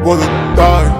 wasn't dying.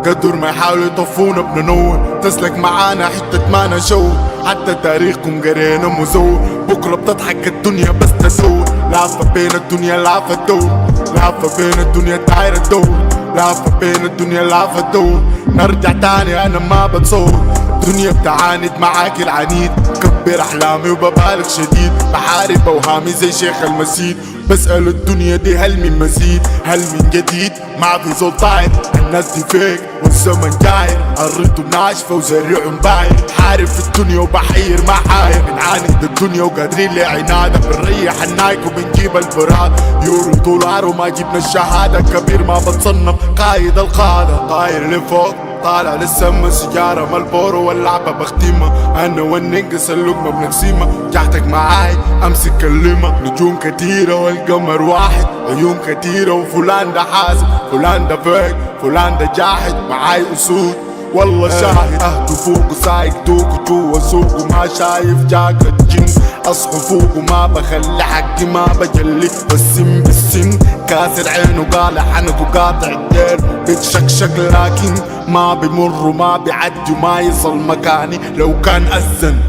قدر ما يحاولوا يطفونا بننور، تسلك معانا حتة مانا شو، حتى تاريخكم قرينا مزور. بكرة بتضحك الدنيا بس تسور، لعبة بين الدنيا لعبة تدور، لعبة بين الدنيا دايرة تدور، لعبة بين الدنيا لعبة تدور. نرجع تاني انا ما بتصور، دنيا بتعاند معاك العنيد. كبر احلامي وببالغ شديد، بحارب اوهامي زي شيخ المسيد. بسأل الدنيا دي هل من مزيد، هل من جديد؟ ما في زول طاير، الناس دي فيك والزمن جاير. ارضهم ناشفة وزريعهم باير، حارب في الدنيا وبحير ما حاير. بنعاند الدنيا وقادرين لعنادة، بنريح النايك وبنجيب البراد. يورو دولار وما جبنا الشهادة، كبير ما بتصنف قايد القادة. طاير لفوق طالع للسما، سيجارة مالبورو واللعبة بختيمة. انا والنقص اللقمة بنقسيمة، جحتك معاي امسك كلمة. نجوم كتيرة والقمر واحد، عيون كتيرة وفلان ده حاسب، فلان ده فيك، فلان ده جاحد. معاي اسود والله شاهد، اهدوا فوق وسايق دوق جوا سوق وما شايف جاك الجن. اصحوا فوق وما بخلي حقي ما بجلي، بالسم بالسم كاسر عينه قالع حنك وقاطع الدير. بتشكشك لكن ما بمر وما بيعدي وما يصل مكاني. لو كان أذن